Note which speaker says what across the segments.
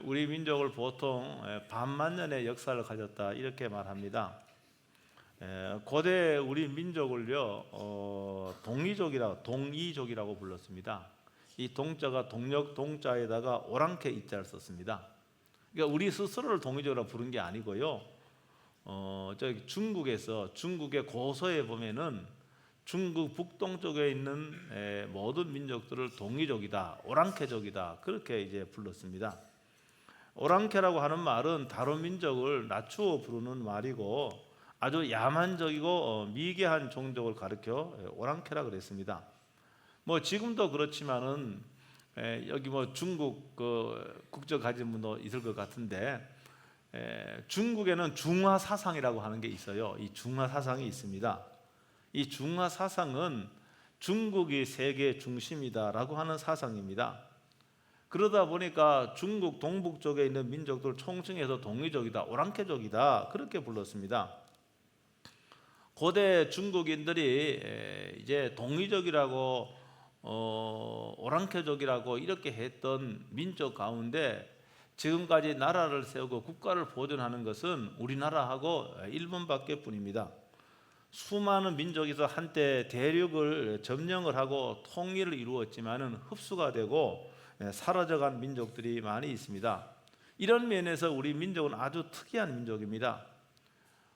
Speaker 1: 우리 민족을 보통 반만년의 역사를 가졌다 이렇게 말합니다. 고대 우리 민족을요 동이족이라고 불렀습니다. 이 동자가 동력 동자에다가 오랑캐 이자를 썼습니다. 그러니까 우리 스스로를 동이족이라고 부른 게 아니고요. 저기 중국의 고서에 보면은 중국 북동쪽에 있는 모든 민족들을 동이족이다, 오랑캐족이다 그렇게 이제 불렀습니다. 오랑캐라고 하는 말은 다른 민족을 낮추어 부르는 말이고 아주 야만적이고 미개한 종족을 가리켜 오랑캐라 그랬습니다. 뭐 지금도 그렇지만은 여기 뭐 중국 그 국적 가진 분도 있을 것 같은데 중국에는 중화 사상이라고 하는 게 있어요. 이 중화 사상이 있습니다. 이 중화 사상은 중국이 세계 중심이다라고 하는 사상입니다. 그러다 보니까 중국 동북 쪽에 있는 민족들 총칭해서 동이족이다, 오랑캐족이다 그렇게 불렀습니다. 고대 중국인들이 이제 동이족이라고 오랑캐족이라고 이렇게 했던 민족 가운데 지금까지 나라를 세우고 국가를 보존하는 것은 우리나라하고 일본밖에 뿐입니다. 수많은 민족에서 한때 대륙을 점령을 하고 통일을 이루었지만은 흡수가 되고 사라져간 민족들이 많이 있습니다. 이런 면에서 우리 민족은 아주 특이한 민족입니다.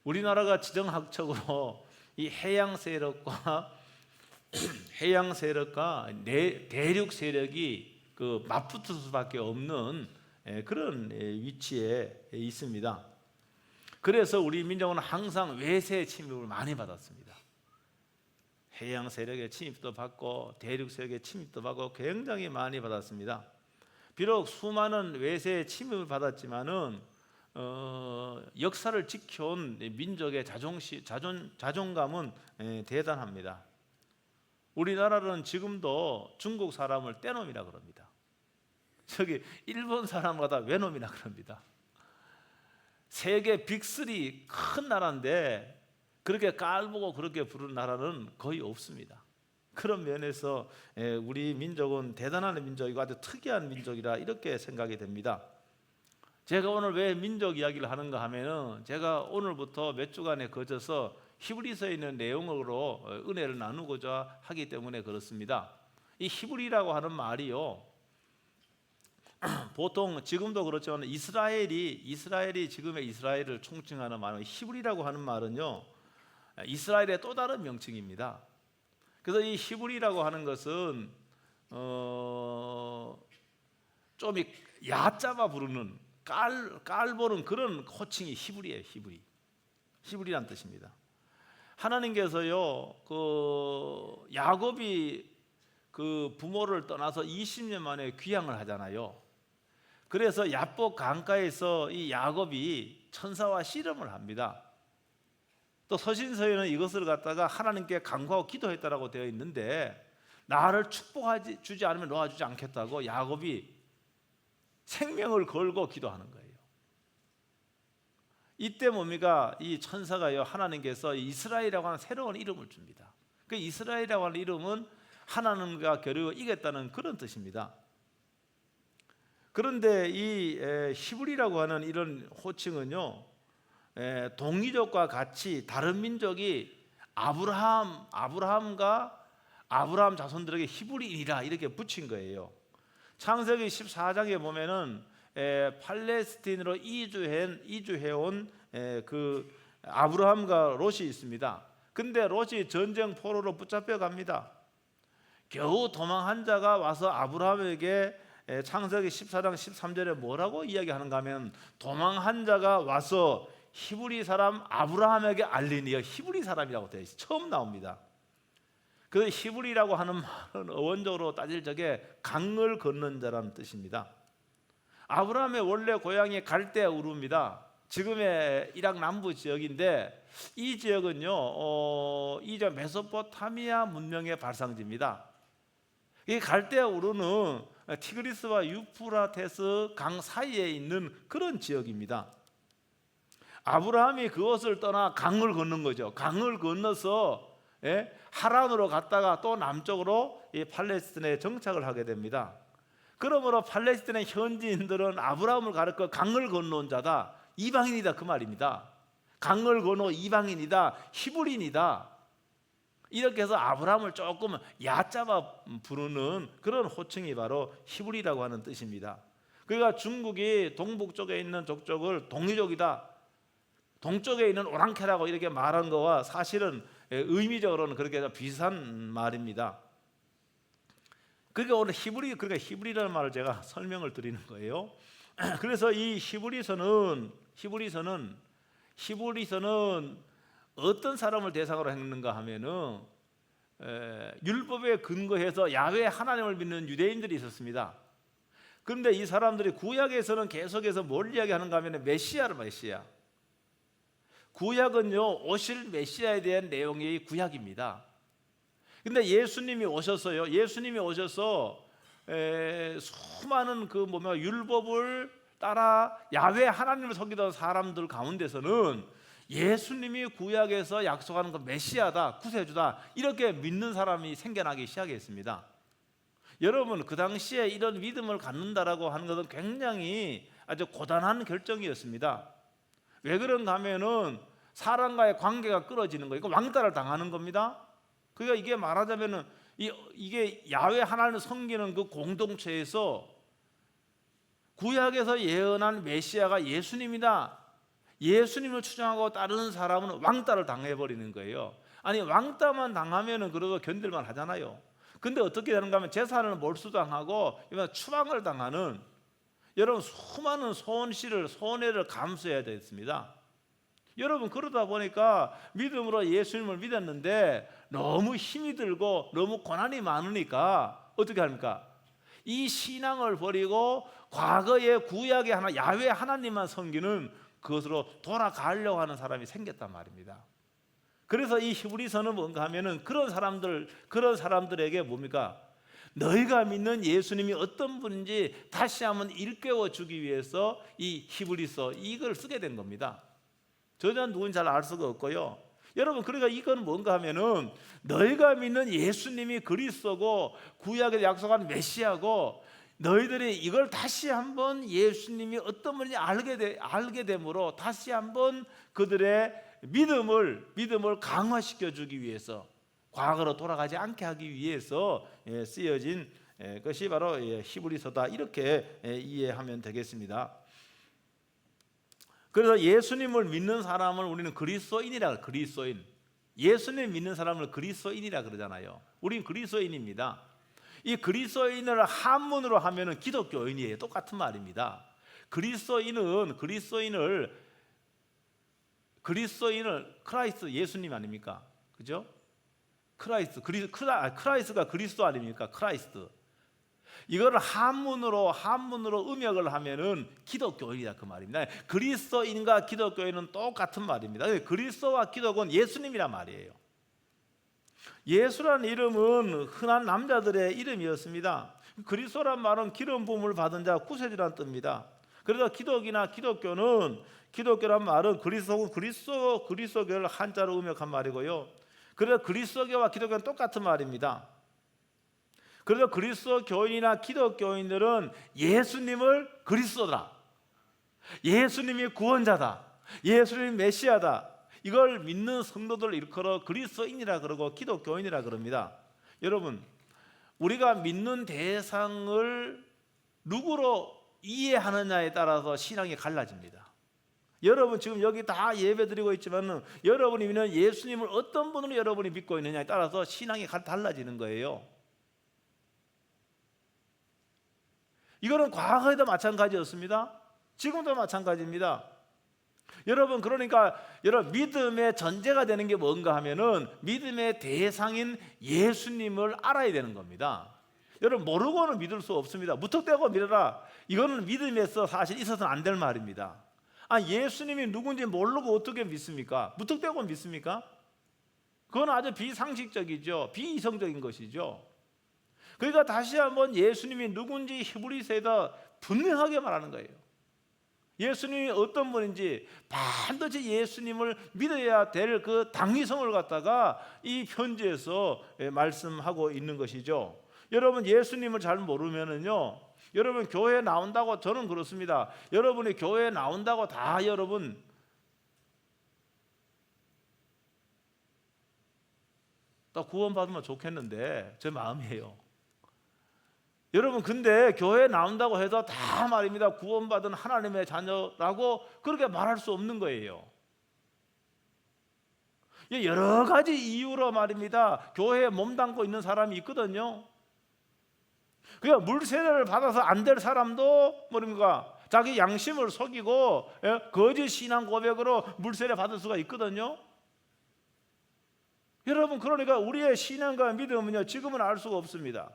Speaker 1: 우리나라가 지정학적으로 이 해양 세력과 대륙 세력이 그 맞붙을 수밖에 없는 그런 위치에 있습니다. 그래서 우리 민족은 항상 외세 침입을 많이 받았습니다. 해양 세력의 침입도 받고 대륙 세력의 침입도 받고 굉장히 많이 받았습니다. 비록 수많은 외세의 침입을 받았지만은 역사를 지켜온 민족의 자존감은 대단합니다. 우리나라는 지금도 중국 사람을 떼놈이라 그럽니다. 저기 일본 사람마다 외놈이라 그럽니다. 세계 빅3 큰 나라인데 그렇게 깔보고 그렇게 부르는 나라는 거의 없습니다. 그런 면에서 우리 민족은 대단한 민족이고 아주 특이한 민족이라 이렇게 생각이 됩니다. 제가 오늘 왜 민족 이야기를 하는가 하면은 제가 오늘부터 몇 주간에 거쳐서 히브리서에 있는 내용으로 은혜를 나누고자 하기 때문에 그렇습니다. 이 히브리라고 하는 말이요, 보통 지금도 그렇지만 이스라엘이 지금의 이스라엘을 총칭하는 말은 히브리라고 하는 말은요 이스라엘의 또 다른 명칭입니다. 그래서 이 히브리라고 하는 것은 좀 얕잡아 부르는 깔보는 그런 호칭이 히브리예요. 히브리란 뜻입니다. 하나님께서요 그 야곱이 그 부모를 떠나서 20년 만에 귀향을 하잖아요. 그래서 야복 강가에서 이 야곱이 천사와 씨름을 합니다. 또 서신서에는 이것을 갖다가 하나님께 간구하고 기도했다라고 되어 있는데 나를 축복하지 주지 않으면 놓아주지 않겠다고 야곱이 생명을 걸고 기도하는 거예요. 이때 뭡니까? 이 천사가요 하나님께서 이스라엘이라고 하는 새로운 이름을 줍니다. 그 이스라엘이라고 하는 이름은 하나님과 겨루어 이겼다는 그런 뜻입니다. 그런데 이 히브리라고 하는 이런 호칭은요 동이족과 같이 다른 민족이 아브라함과 아브라함 자손들에게 히브리인이라 이렇게 붙인 거예요. 창세기 14장에 보면은 팔레스틴으로 이주해온 그 아브라함과 롯이 있습니다. 근데 롯이 전쟁 포로로 붙잡혀 갑니다. 겨우 도망한 자가 와서 아브라함에게 창세기 14장 13절에 뭐라고 이야기하는가 하면 도망한 자가 와서 히브리 사람 아브라함에게 알리니 히브리 사람이라고 되어 있어요. 처음 나옵니다. 그 히브리라고 하는 말은 어원적으로 따질 적에 강을 건넌 자라는 뜻입니다. 아브라함의 원래 고향이 갈대아 우르입니다. 지금의 이락 남부 지역인데 이 지역은요 이제 메소포타미아 문명의 발상지입니다. 이 갈대아 우르는 티그리스와 유프라테스 강 사이에 있는 그런 지역입니다. 아브라함이 그것을 떠나 강을 건넌 거죠. 강을 건너서 하란으로 갔다가 또 남쪽으로 이 팔레스틴에 정착을 하게 됩니다. 그러므로 팔레스타인의 현지인들은 아브라함을 가르쳐 강을 건너온 자다, 이방인이다 그 말입니다. 강을 건너 이방인이다, 히브리인이다. 이렇게 해서 아브라함을 조금 얕잡아 부르는 그런 호칭이 바로 히브리라고 하는 뜻입니다. 그러니까 중국이 동북 쪽에 있는 족적을 동이족이다, 동쪽에 있는 오랑캐라고 이렇게 말한 거와 사실은 의미적으로는 그렇게 비슷한 말입니다. 그러니까 오늘 그러니까 히브리라는 말을 제가 설명을 드리는 거예요. 그래서 이 히브리서는 어떤 사람을 대상으로 했는가 하면은 율법에 근거해서 야훼 하나님을 믿는 유대인들이 있었습니다. 그런데 이 사람들이 구약에서는 계속해서 뭘 이야기하는가 하면 메시아. 구약은요, 오실 메시아에 대한 내용이 구약입니다. 근데 예수님이 오셨어요. 예수님이 오셔서 수많은 율법을 따라 야훼 하나님을 섬기던 사람들 가운데서는 예수님이 구약에서 약속하는 그 메시아다, 구세주다, 이렇게 믿는 사람이 생겨나기 시작했습니다. 여러분, 그 당시에 이런 믿음을 갖는다라고 하는 것은 굉장히 아주 고단한 결정이었습니다. 왜 그런가 하면은 사람과의 관계가 끊어지는 거예요. 왕따를 당하는 겁니다. 그러니까 이게 말하자면은 이게 야훼 하나님을 섬기는 그 공동체에서 구약에서 예언한 메시아가 예수님이다, 예수님을 추종하고 따르는 사람은 왕따를 당해버리는 거예요. 아니, 왕따만 당하면은 그래도 견딜만 하잖아요. 근데 어떻게 되는가 하면 재산을 몰수당하고 추방을 당하는, 여러분, 수많은 손해를 감수해야 됐습니다. 여러분, 그러다 보니까 믿음으로 예수님을 믿었는데 너무 힘이 들고 너무 고난이 많으니까 어떻게 합니까? 이 신앙을 버리고 과거의 구약의 야훼 하나님만 섬기는 그것으로 돌아가려고 하는 사람이 생겼단 말입니다. 그래서 이 히브리서는 뭔가 하면은 그런 사람들에게 뭡니까? 너희가 믿는 예수님이 어떤 분인지 다시 한번 일깨워 주기 위해서 이 히브리서 이걸 쓰게 된 겁니다. 저자는 누군지 잘 알 수가 없고요. 여러분, 그러니까 이건 뭔가 하면은 너희가 믿는 예수님이 그리스도고 구약에 약속한 메시아고, 너희들이 이걸 다시 한번 예수님이 어떤 분인지 알게 됨으로 다시 한번 그들의 믿음을 강화시켜 주기 위해서, 과거로 돌아가지 않게 하기 위해서 쓰여진 것이 바로 히브리서다, 이렇게 이해하면 되겠습니다. 그래서 예수님을 믿는 사람을 우리는 그리스도인이라, 예수님 믿는 사람을 그리스도인이라 그러잖아요. 우린 그리스도인입니다. 이 그리스도인을 한문으로 하면은 기독교인이에요. 똑같은 말입니다. 그리스도인을 크라이스트, 예수님 아닙니까? 그죠? 크라이스트가 그리스도 아닙니까? 크라이스트. 이거를 한문으로 음역을 하면은 기독교인이다 그 말입니다. 그리스도인과 기독교인은 똑같은 말입니다. 그리스도와 기독은 예수님이란 말이에요. 예수라는 이름은 흔한 남자들의 이름이었습니다. 그리스도란 말은 기름 부음을 받은 자, 구세주란 뜻입니다. 그래서 기독교란 말은 그리스도교를 한자로 음역한 말이고요. 그래서 그리스도교와 기독교는 똑같은 말입니다. 그래서 그리스도 교인이나 기독교인들은 예수님을 그리스도다, 예수님이 구원자다, 예수님이 메시아다, 이걸 믿는 성도들 일컬어 그리스도인이라 그러고 기독교인이라 그럽니다. 여러분, 우리가 믿는 대상을 누구로 이해하느냐에 따라서 신앙이 갈라집니다. 여러분, 지금 여기 다 예배드리고 있지만 여러분이 믿는 예수님을 어떤 분으로 여러분이 믿고 있느냐에 따라서 신앙이 달라지는 거예요. 이거는 과거에도 마찬가지였습니다. 지금도 마찬가지입니다. 여러분, 그러니까 여러분, 믿음의 전제가 되는 게 뭔가 하면은 믿음의 대상인 예수님을 알아야 되는 겁니다. 여러분, 모르고는 믿을 수 없습니다. 무턱대고 믿어라, 이거는 믿음에서 사실 있어서는 안 될 말입니다. 예수님이 누군지 모르고 어떻게 믿습니까? 무턱대고 믿습니까? 그건 아주 비상식적이죠. 비이성적인 것이죠. 그러니까 다시 한번 예수님이 누군지 히브리서에다 분명하게 말하는 거예요. 예수님이 어떤 분인지 반드시 예수님을 믿어야 될 그 당위성을 갖다가 이 편지에서 말씀하고 있는 것이죠. 여러분, 예수님을 잘 모르면은요, 여러분 교회에 나온다고, 저는 그렇습니다. 여러분이 교회에 나온다고 다 여러분 다 구원받으면 좋겠는데 제 마음이에요. 여러분 근데 교회에 나온다고 해도 다 말입니다 구원받은 하나님의 자녀라고 그렇게 말할 수 없는 거예요. 여러 가지 이유로 말입니다 교회에 몸담고 있는 사람이 있거든요. 그냥 물세례를 받아서 안 될 사람도 뭐입니까 자기 양심을 속이고 거짓 신앙 고백으로 물세례 받을 수가 있거든요. 여러분 그러니까 우리의 신앙과 믿음은요 지금은 알 수가 없습니다.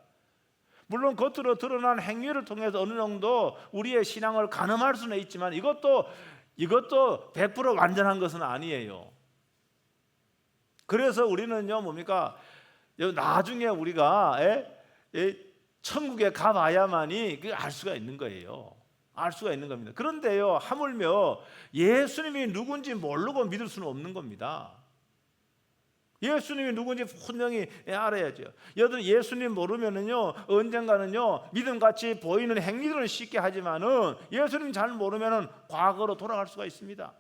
Speaker 1: 물론 겉으로 드러난 행위를 통해서 어느 정도 우리의 신앙을 가늠할 수는 있지만 이것도 100% 완전한 것은 아니에요. 그래서 우리는요 뭡니까 나중에 우리가 천국에 가봐야만이 알 수가 있는 거예요. 알 수가 있는 겁니다. 그런데요 하물며 예수님이 누군지 모르고 믿을 수는 없는 겁니다. 예수님이 누군지 분명히 알아야죠. 여러분 예수님 모르면은요 언젠가는요 믿음같이 보이는 행위들은 쉽게 하지만은 예수님 잘 모르면은 과거로 돌아갈 수가 있습니다.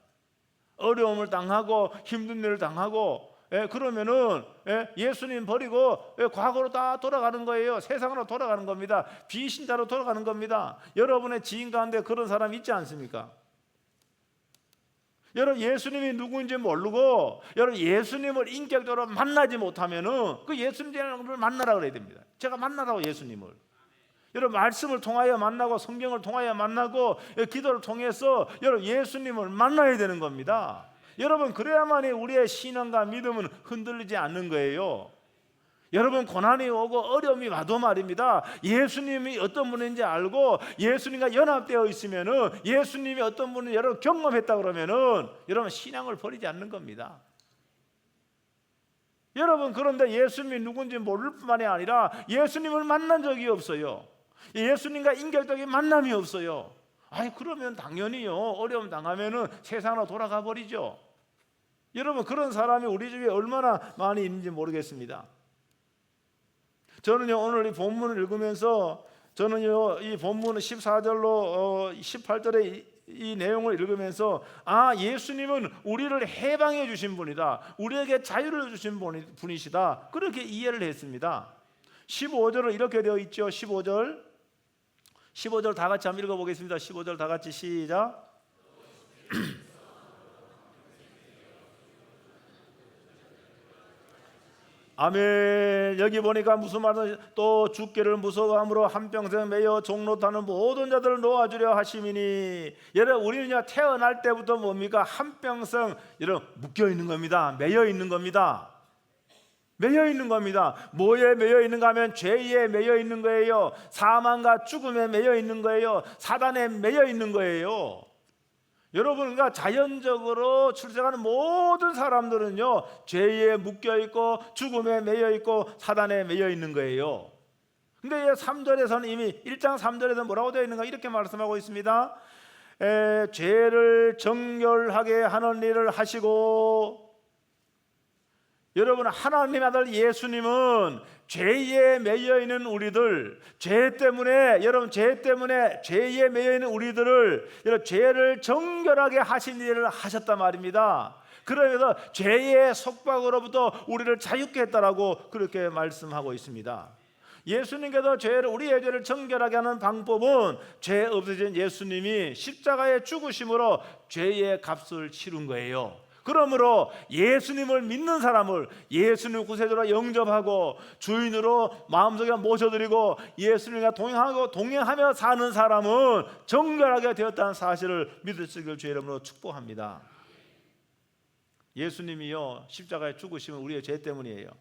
Speaker 1: 어려움을 당하고 힘든 일을 당하고 그러면은 예수님 버리고 과거로 다 돌아가는 거예요. 세상으로 돌아가는 겁니다. 비신자로 돌아가는 겁니다. 여러분의 지인 가운데 그런 사람 있지 않습니까? 여러분 예수님이 누구인지 모르고 여러분 예수님을 인격적으로 만나지 못하면은 그 예수님을 만나라 그래야 됩니다. 제가 만나라고 예수님을. 여러분 말씀을 통하여 만나고 성경을 통하여 만나고 기도를 통해서 여러분 예수님을 만나야 되는 겁니다. 여러분 그래야만이 우리의 신앙과 믿음은 흔들리지 않는 거예요. 여러분 고난이 오고 어려움이 와도 말입니다 예수님이 어떤 분인지 알고 예수님과 연합되어 있으면은 예수님이 어떤 분인지 여러분 경험했다 그러면은 여러분 신앙을 버리지 않는 겁니다. 여러분 그런데 예수님이 누군지 모를 뿐만이 아니라 예수님을 만난 적이 없어요. 예수님과 인격적인 만남이 없어요. 그러면 당연히요 어려움 당하면은 세상으로 돌아가 버리죠. 여러분 그런 사람이 우리 집에 얼마나 많이 있는지 모르겠습니다. 저는요 오늘 이 본문을 읽으면서 저는요 이 본문은 14절로 18절의 이 내용을 읽으면서 예수님은 우리를 해방해 주신 분이다, 우리에게 자유를 주신 분이시다, 그렇게 이해를 했습니다. 15절은 이렇게 되어 있죠. 15절 다 같이 한번 읽어보겠습니다. 15절 다 같이 시작. 아멘. 여기 보니까 무슨 말은 또 죽기를 무서워함으로 한평생 매여 종로타는 모든 자들을 놓아주려 하심이니. 여러분 우리는요 태어날 때부터 뭡니까 한평생 여러분 묶여 있는 겁니다. 매여 있는 겁니다. 매여 있는 겁니다. 뭐에 매여 있는가 하면 죄에 매여 있는 거예요. 사망과 죽음에 매여 있는 거예요. 사단에 매여 있는 거예요. 여러분과 자연적으로 출생하는 모든 사람들은요 죄에 묶여있고 죽음에 매여있고 사단에 매여있는 거예요. 근데 3절에서는 이미 1장 3절에서 뭐라고 되어 있는가 이렇게 말씀하고 있습니다. 죄를 정결하게 하는 일을 하시고. 여러분 하나님의 아들 예수님은 죄에 매여있는 우리들, 죄 때문에 죄에 매여있는 우리들을 여러분 죄를 정결하게 하신 일을 하셨단 말입니다. 그러면서 죄의 속박으로부터 우리를 자유케 했다라고 그렇게 말씀하고 있습니다. 예수님께서 우리의 죄를 정결하게 하는 방법은 죄 없으신 예수님이 십자가의 죽으심으로 죄의 값을 치른 거예요. 그러므로 예수님을 믿는 사람을 예수님 구세주로 영접하고 주인으로 마음속에 모셔드리고 예수님과 동행하며 사는 사람은 정결하게 되었다는 사실을 믿을 수 있기를 주의 이름으로 축복합니다. 예수님이요 십자가에 죽으심은 우리의 죄 때문이에요.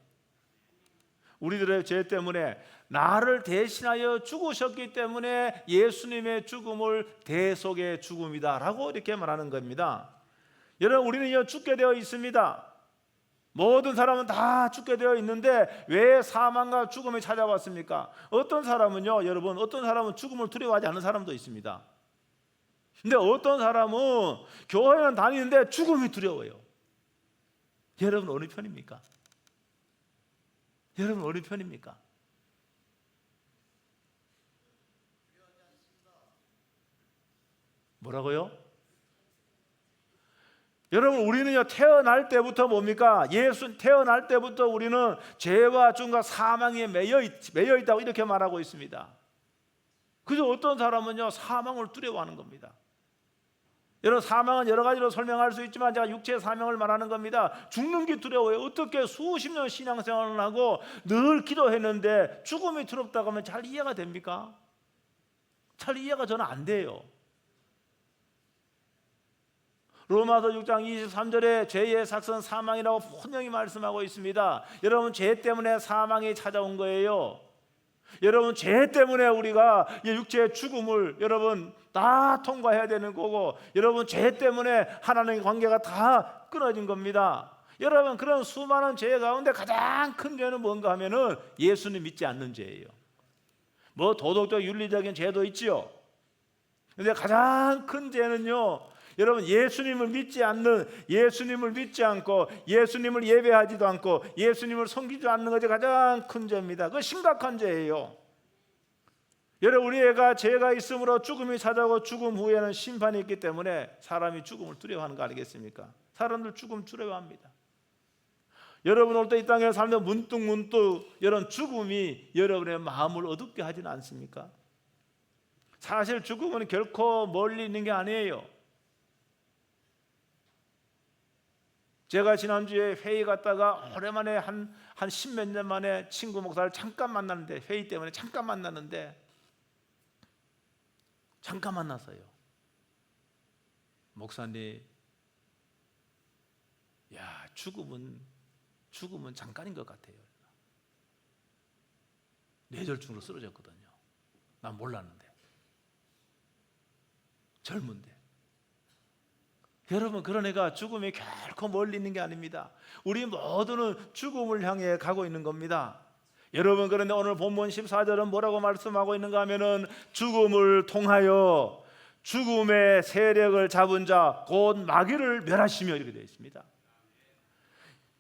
Speaker 1: 우리들의 죄 때문에 나를 대신하여 죽으셨기 때문에 예수님의 죽음을 대속의 죽음이다 라고 이렇게 말하는 겁니다. 여러분 우리는 죽게 되어 있습니다. 모든 사람은 다 죽게 되어 있는데 왜 사망과 죽음이 찾아왔습니까? 어떤 사람은요 여러분 어떤 사람은 죽음을 두려워하지 않는 사람도 있습니다. 근데 어떤 사람은 교회는 다니는데 죽음이 두려워요. 여러분 어느 편입니까? 여러분 어느 편입니까? 뭐라고요? 여러분, 우리는요 태어날 때부터 뭡니까? 태어날 때부터 우리는 죄와 죽음과 사망에 매여 있다고 이렇게 말하고 있습니다. 그래서 어떤 사람은요 사망을 두려워하는 겁니다. 여러분, 사망은 여러 가지로 설명할 수 있지만 제가 육체의 사망을 말하는 겁니다. 죽는 게 두려워요. 어떻게 수십 년 신앙생활을 하고 늘 기도했는데 죽음이 두렵다고 하면 잘 이해가 됩니까? 잘 이해가 저는 안 돼요. 로마서 6장 23절에 죄의 삭선 사망이라고 분명히 말씀하고 있습니다. 여러분, 죄 때문에 사망이 찾아온 거예요. 여러분, 죄 때문에 우리가 육체의 죽음을 여러분 다 통과해야 되는 거고, 여러분 죄 때문에 하나님의 관계가 다 끊어진 겁니다. 여러분, 그런 수많은 죄 가운데 가장 큰 죄는 뭔가 하면은 예수님 믿지 않는 죄예요. 뭐 도덕적 윤리적인 죄도 있지요. 근데 가장 큰 죄는요, 여러분 예수님을 믿지 않고 예수님을 예배하지도 않고 예수님을 섬기지 않는 것이 가장 큰 죄입니다. 그 심각한 죄예요. 여러분, 우리 애가 죄가 있으므로 죽음이 찾아오고 죽음 후에는 심판이 있기 때문에 사람이 죽음을 두려워하는 거 아니겠습니까? 사람들 죽음 두려워합니다. 여러분, 올 때 이 땅에 살면 문득 이런 죽음이 여러분의 마음을 어둡게 하지는 않습니까? 사실 죽음은 결코 멀리 있는 게 아니에요. 제가 지난주에 회의 갔다가 오랜만에 한 십몇 년 만에 친구 목사를 잠깐 만났는데, 회의 때문에 잠깐 만났어요. 목사님, 야, 죽음은 잠깐인 것 같아요. 뇌졸중으로 쓰러졌거든요. 난 몰랐는데, 젊은데. 여러분, 그런 애가 죽음이 결코 멀리 있는 게 아닙니다. 우리 모두는 죽음을 향해 가고 있는 겁니다. 여러분, 그런데 오늘 본문 14절은 뭐라고 말씀하고 있는가 하면은 죽음을 통하여 죽음의 세력을 잡은 자 곧 마귀를 멸하시며 이렇게 되어 있습니다.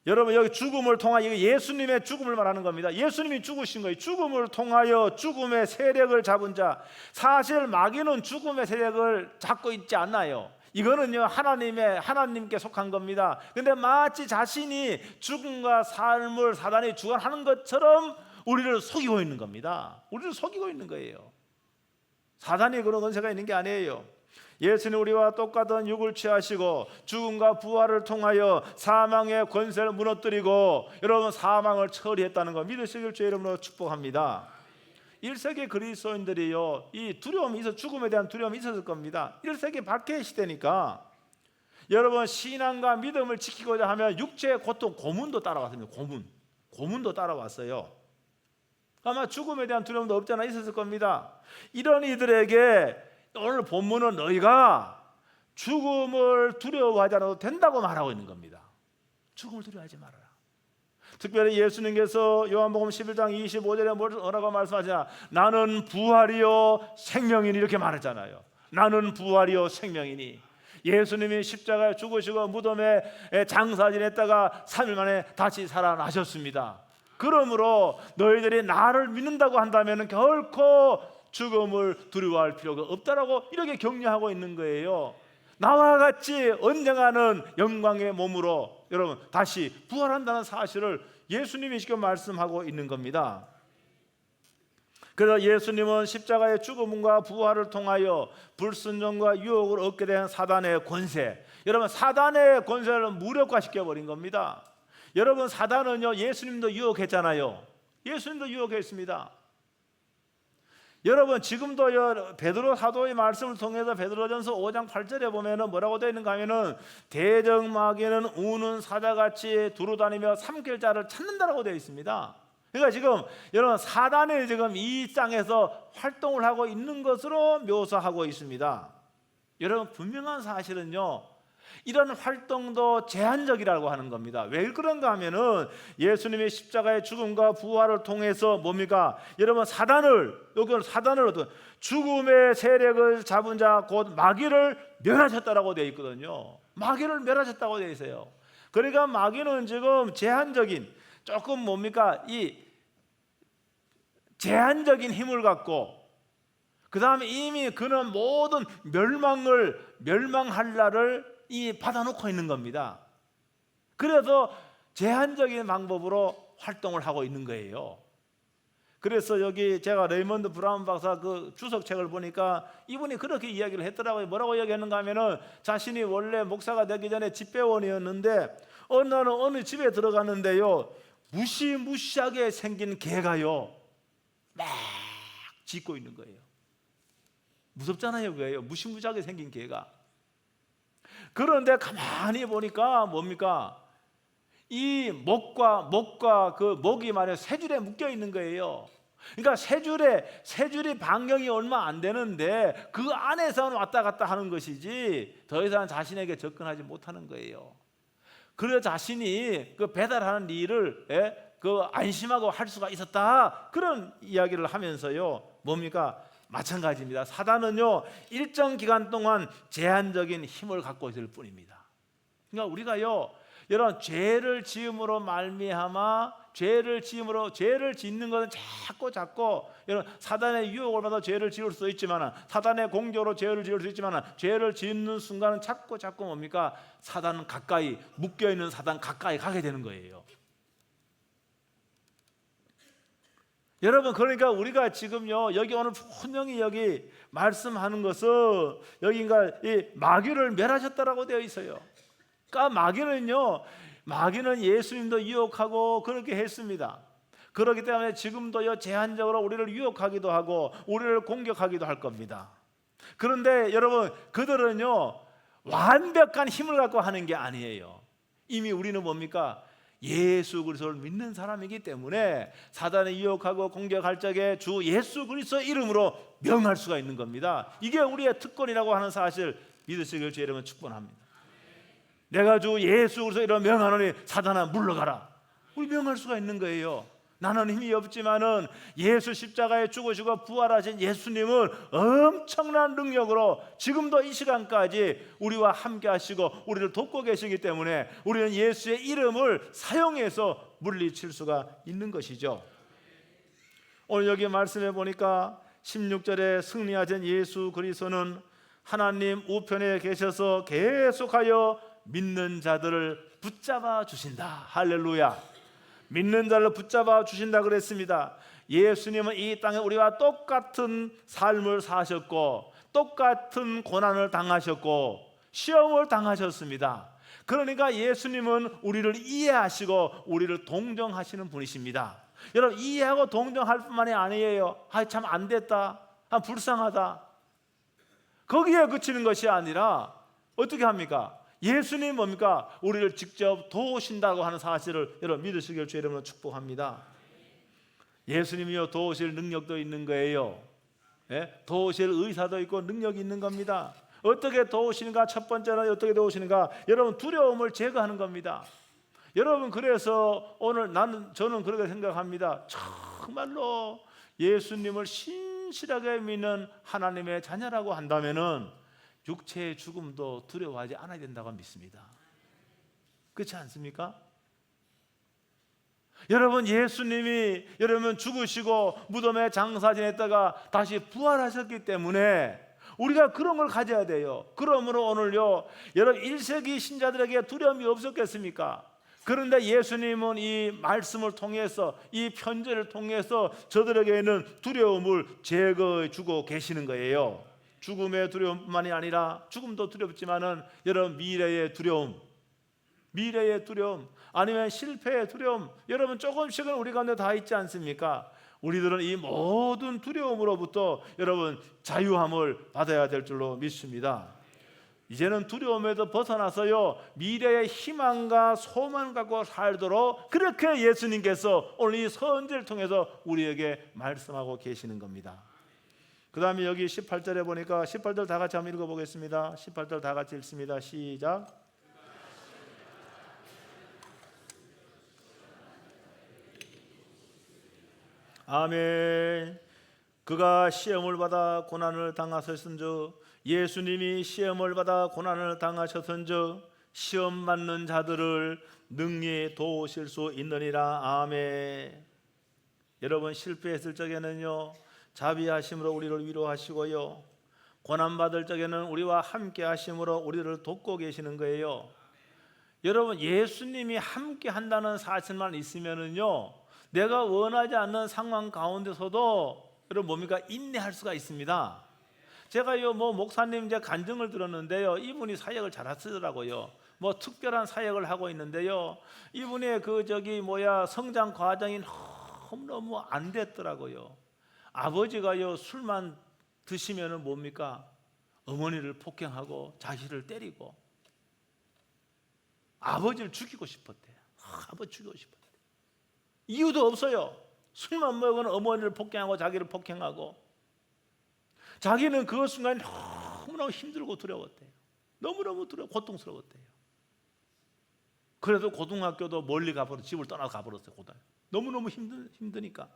Speaker 1: 여러분, 여기 죽음을 통하여 예수님의 죽음을 말하는 겁니다. 예수님이 죽으신 거예요. 죽음을 통하여 죽음의 세력을 잡은 자. 사실 마귀는 죽음의 세력을 잡고 있지 않나요? 이거는요 하나님께 속한 겁니다. 근데 마치 자신이 죽음과 삶을 사단이 주관하는 것처럼 우리를 속이고 있는 겁니다. 우리를 속이고 있는 거예요. 사단이 그런 권세가 있는 게 아니에요. 예수는 우리와 똑같은 육을 취하시고 죽음과 부활을 통하여 사망의 권세를 무너뜨리고 여러분 사망을 처리했다는 거 믿으시길 주의 이름으로 축복합니다. 1세기 그리스도인들이요, 이 두려움이 있어, 죽음에 대한 두려움이 있었을 겁니다. 1세기 박해 시대니까 여러분 신앙과 믿음을 지키고자 하면 육체의 고통, 고문도 따라왔습니다. 고문도 따라왔어요. 아마 죽음에 대한 두려움도 없잖아 있었을 겁니다. 이런 이들에게 오늘 본문은 너희가 죽음을 두려워하지 않아도 된다고 말하고 있는 겁니다. 죽음을 두려워하지 말아라. 특별히 예수님께서 요한복음 11장 25절에 뭐라고 말씀하시냐, 나는 부활이요 생명이니 이렇게 말했잖아요. 나는 부활이요 생명이니. 예수님이 십자가에 죽으시고 무덤에 장사 지냈다가 3일 만에 다시 살아나셨습니다. 그러므로 너희들이 나를 믿는다고 한다면 결코 죽음을 두려워할 필요가 없다라고 이렇게 격려하고 있는 거예요. 나와 같이 언젠가는 영광의 몸으로 여러분 다시 부활한다는 사실을 예수님이 지금 말씀하고 있는 겁니다. 그래서 예수님은 십자가의 죽음과 부활을 통하여 불순종과 유혹을 얻게 된 사단의 권세, 여러분 사단의 권세를 무력화시켜 버린 겁니다. 여러분 사단은요 예수님도 유혹했잖아요. 예수님도 유혹했습니다. 여러분 지금도 베드로 사도의 말씀을 통해서 베드로전서 5장 8절에 보면은 뭐라고 되어 있는가 하면은 대적마귀는 우는 사자같이 두루다니며 삼킬 자를 찾는다라고 되어 있습니다. 그러니까 지금 여러분 사단이 지금 이 땅에서 활동을 하고 있는 것으로 묘사하고 있습니다. 여러분 분명한 사실은요 이런 활동도 제한적이라고 하는 겁니다. 왜 그런가 하면은 예수님의 십자가의 죽음과 부활을 통해서 뭡니까? 여러분 사단을 어떤 죽음의 세력을 잡은 자 곧 마귀를 멸하셨다라고 되어 있거든요. 마귀를 멸하셨다고 되어 있어요. 그러니까 마귀는 지금 제한적인 조금 뭡니까? 이 제한적인 힘을 갖고 그 다음에 이미 그는 모든 멸망할 날을 받아놓고 있는 겁니다. 그래서 제한적인 방법으로 활동을 하고 있는 거예요. 그래서 여기 제가 레이먼드 브라운 박사 그 주석책을 보니까 이분이 그렇게 이야기를 했더라고요. 뭐라고 이야기했는가 하면은 자신이 원래 목사가 되기 전에 집배원이었는데 어느 날은 어느 집에 들어갔는데요, 무시무시하게 생긴 개가요 막 짖고 있는 거예요. 무섭잖아요. 그게요, 무시무시하게 생긴 개가. 그런데 가만히 보니까 뭡니까? 이 목과 그 목이 말이야 세 줄에 묶여 있는 거예요. 그러니까 세 줄이 반경이 얼마 안 되는데 그 안에서는 왔다 갔다 하는 것이지 더 이상 자신에게 접근하지 못하는 거예요. 그래서 자신이 그 배달하는 일을 그 안심하고 할 수가 있었다, 그런 이야기를 하면서요, 뭡니까? 마찬가지입니다. 사단은요 일정 기간 동안 제한적인 힘을 갖고 있을 뿐입니다. 그러니까 우리가요, 여러분, 죄를 지음으로 말미암아 죄를 짓는 것은 자꾸 여러분, 사단의 유혹을 받아 죄를 지을 수 있지만, 사단의 공격으로 죄를 지을 수 있지만, 죄를 짓는 순간은 자꾸 뭡니까? 사단은 가까이, 묶여있는 사단 가까이 가게 되는 거예요. 여러분, 그러니까 우리가 지금요 여기 오늘 분명히 여기 말씀하는 것은 여기가 이 마귀를 멸하셨다라고 되어 있어요. 그러니까 마귀는 예수님도 유혹하고 그렇게 했습니다. 그렇기 때문에 지금도요 제한적으로 우리를 유혹하기도 하고 우리를 공격하기도 할 겁니다. 그런데 여러분, 그들은요 완벽한 힘을 갖고 하는 게 아니에요. 이미 우리는 뭡니까? 예수 그리스도를 믿는 사람이기 때문에 사단이 유혹하고 공격할 적에 주 예수 그리스도 이름으로 명할 수가 있는 겁니다. 이게 우리의 특권이라고 하는 사실 믿으시길 주 여러분 축복합니다. 내가 주 예수 그리스도 이름으로 명하노니 사단아 물러가라, 우리 명할 수가 있는 거예요. 나는 힘이 없지만은 예수 십자가에 죽으시고 부활하신 예수님은 엄청난 능력으로 지금도 이 시간까지 우리와 함께 하시고 우리를 돕고 계시기 때문에 우리는 예수의 이름을 사용해서 물리칠 수가 있는 것이죠. 오늘 여기 말씀해 보니까 16절에 승리하신 예수 그리스도는 하나님 우편에 계셔서 계속하여 믿는 자들을 붙잡아 주신다. 할렐루야. 믿는 자를 붙잡아 주신다 그랬습니다. 예수님은 이 땅에 우리와 똑같은 삶을 사셨고 똑같은 고난을 당하셨고 시험을 당하셨습니다. 그러니까 예수님은 우리를 이해하시고 우리를 동정하시는 분이십니다. 여러분, 이해하고 동정할 뿐만이 아니에요. 참 안 됐다, 불쌍하다, 거기에 그치는 것이 아니라 어떻게 합니까? 예수님 뭡니까? 우리를 직접 도우신다고 하는 사실을 여러분 믿으시길 주 이름으로 축복합니다. 예수님이요 도우실 능력도 있는 거예요. 도우실 의사도 있고 능력이 있는 겁니다. 어떻게 도우시는가? 첫 번째는 어떻게 도우시는가? 여러분, 두려움을 제거하는 겁니다. 여러분, 그래서 오늘 저는 그렇게 생각합니다. 정말로 예수님을 신실하게 믿는 하나님의 자녀라고 한다면은 육체의 죽음도 두려워하지 않아야 된다고 믿습니다. 그렇지 않습니까? 여러분, 예수님이 죽으시고 무덤에 장사 지냈다가 다시 부활하셨기 때문에 우리가 그런 걸 가져야 돼요. 그러므로 오늘요, 여러분 1세기 신자들에게 두려움이 없었겠습니까? 그런데 예수님은 이 말씀을 통해서, 이 편지를 통해서 저들에게 있는 두려움을 제거해 주고 계시는 거예요. 죽음의 두려움뿐만이 아니라, 죽음도 두렵지만은 여러분 미래의 두려움, 아니면 실패의 두려움, 여러분 조금씩은 우리 가운데 다 있지 않습니까? 우리들은 이 모든 두려움으로부터 여러분 자유함을 받아야 될 줄로 믿습니다. 이제는 두려움에서 벗어나서요 미래의 희망과 소망을 갖고 살도록 그렇게 예수님께서 오늘 이 선지를 통해서 우리에게 말씀하고 계시는 겁니다. 그 다음에 여기 18절에 보니까 18절 다 같이 한번 읽어보겠습니다. 18절 다 같이 읽습니다. 시작. 아멘. 그가 시험을 받아 고난을 당하셨은즉, 예수님이 시험을 받아 고난을 당하셨은즉 시험 받는 자들을 능히 도우실 수 있느니라. 아멘. 여러분, 실패했을 적에는요 자비하심으로 우리를 위로하시고요, 고난받을 적에는 우리와 함께 하심으로 우리를 돕고 계시는 거예요. 여러분, 예수님이 함께 한다는 사실만 있으면은요, 내가 원하지 않는 상황 가운데서도 여러분 뭡니까? 인내할 수가 있습니다. 제가요 목사님 이제 간증을 들었는데요, 이분이 사역을 잘 하시더라고요. 특별한 사역을 하고 있는데요, 이분의 성장 과정이 너무 안 됐더라고요. 아버지가요 술만 드시면은 뭡니까? 어머니를 폭행하고 자식을 때리고 아버지를 죽이고 싶었대요. 아버지 죽이고 싶었대요. 이유도 없어요. 술만 먹으면 어머니를 폭행하고 자기를 폭행하고, 자기는 그 순간 너무너무 힘들고 두려웠대요. 너무너무 고통스러웠대요. 그래도 고등학교도 멀리 가버려, 집을 떠나서 가버렸어요. 너무너무 힘드니까.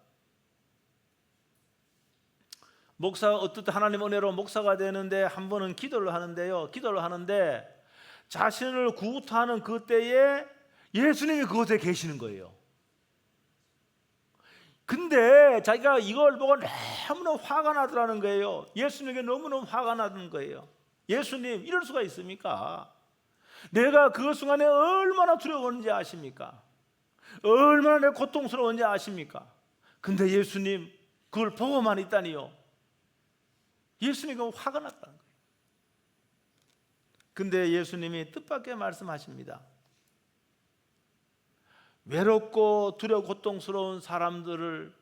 Speaker 1: 목사, 어떻게 하나님 은혜로 목사가 되는데 한 번은 기도를 하는데 자신을 구타하는 그때에 예수님이 그곳에 계시는 거예요. 근데 자기가 이걸 보고 너무너무 화가 나더라는 거예요. 예수님에게 너무너무 화가 나는 거예요. 예수님, 이럴 수가 있습니까? 내가 그 순간에 얼마나 두려웠는지 아십니까? 얼마나 내가 고통스러운지 아십니까? 근데 예수님, 그걸 보고만 있다니요. 예수님이 화가 났다는 거예요. 근데 예수님이 뜻밖의 말씀하십니다. 외롭고 두려워 고통스러운 사람들을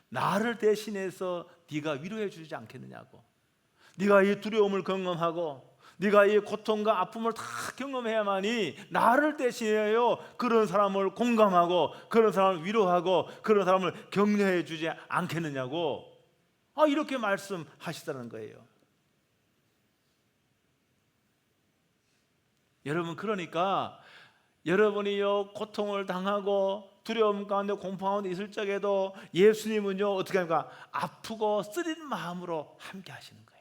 Speaker 1: 나를 대신해서 네가 위로해 주지 않겠느냐고. 네가 이 두려움을 경험하고 네가 이 고통과 아픔을 다 경험해야만이 나를 대신해요 그런 사람을 공감하고 그런 사람을 위로하고 그런 사람을 격려해 주지 않겠느냐고, 이렇게 말씀하시다는 거예요. 여러분, 그러니까 여러분이요 고통을 당하고 두려움 가운데 공포 가운데 있을 적에도 예수님은요 어떻게 합니까? 아프고 쓰린 마음으로 함께 하시는 거예요.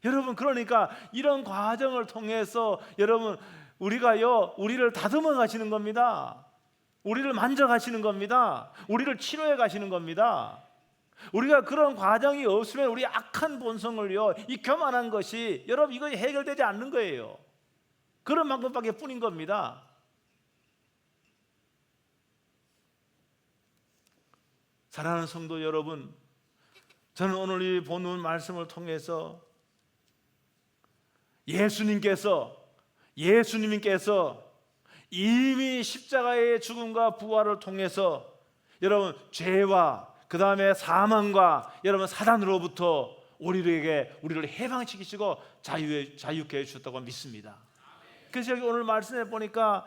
Speaker 1: 여러분, 그러니까 이런 과정을 통해서 여러분 우리를 다듬어 가시는 겁니다. 우리를 만져 가시는 겁니다. 우리를 치료해 가시는 겁니다. 우리가 그런 과정이 없으면 우리 악한 본성을요, 이 교만한 것이 여러분 이거 해결되지 않는 거예요. 그런 방법밖에 뿐인 겁니다. 사랑하는 성도 여러분, 저는 오늘 이 본문 말씀을 통해서 예수님께서 이미 십자가의 죽음과 부활을 통해서 여러분 죄와 그 다음에 사망과 여러분 사단으로부터 우리를 해방시키시고 자유케 해주셨다고 믿습니다. 그래서 여기 오늘 말씀해 보니까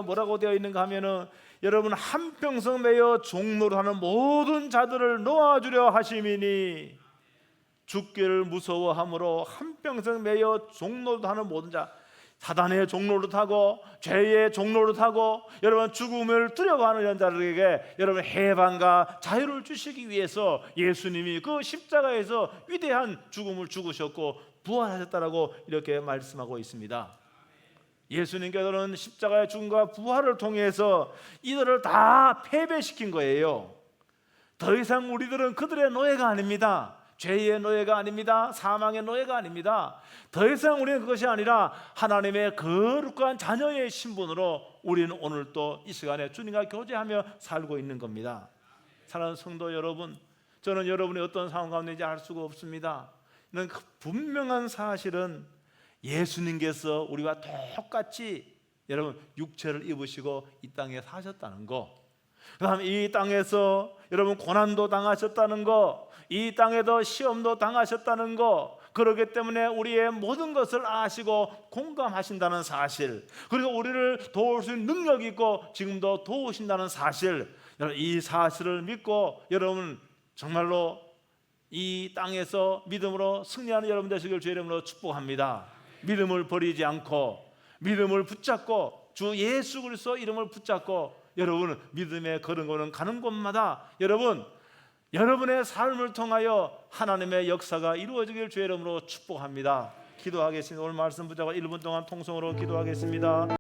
Speaker 1: 뭐라고 되어 있는가 하면은 여러분 한평생 매여 종노릇하는 모든 자들을 놓아주려 하심이니, 죽기를 무서워함으로 한평생 매여 종노릇하는 모든 자, 사단의 종노릇하고 죄의 종노릇하고 여러분 죽음을 두려워하는 연자들에게 여러분 해방과 자유를 주시기 위해서 예수님이 그 십자가에서 위대한 죽음을 죽으셨고 부활하셨다라고 이렇게 말씀하고 있습니다. 예수님께서는 십자가의 죽음과 부활을 통해서 이들을 다 패배시킨 거예요. 더 이상 우리들은 그들의 노예가 아닙니다. 죄의 노예가 아닙니다. 사망의 노예가 아닙니다. 더 이상 우리는 그것이 아니라 하나님의 거룩한 자녀의 신분으로 우리는 오늘 또 이 시간에 주님과 교제하며 살고 있는 겁니다. 사랑하는 성도 여러분, 저는 여러분이 어떤 상황 가운데인지 알 수가 없습니다. 분명한 사실은 예수님께서 우리와 똑같이 여러분 육체를 입으시고 이 땅에 사셨다는 거, 그 다음에 이 땅에서 여러분 고난도 당하셨다는 거, 이 땅에도 시험도 당하셨다는 거, 그렇기 때문에 우리의 모든 것을 아시고 공감하신다는 사실, 그리고 우리를 도울 수 있는 능력이 있고 지금도 도우신다는 사실, 여러분 이 사실을 믿고 여러분 정말로 이 땅에서 믿음으로 승리하는 여러분 되시길 주의 이름으로 축복합니다. 믿음을 버리지 않고 믿음을 붙잡고 주 예수 그리스도 이름을 붙잡고 여러분은 믿음의 걸음걸음 가는 곳마다 여러분의 삶을 통하여 하나님의 역사가 이루어지길 주의 이름으로 축복합니다. 기도하겠습니다. 오늘 말씀 붙잡고 1분 동안 통성으로 기도하겠습니다.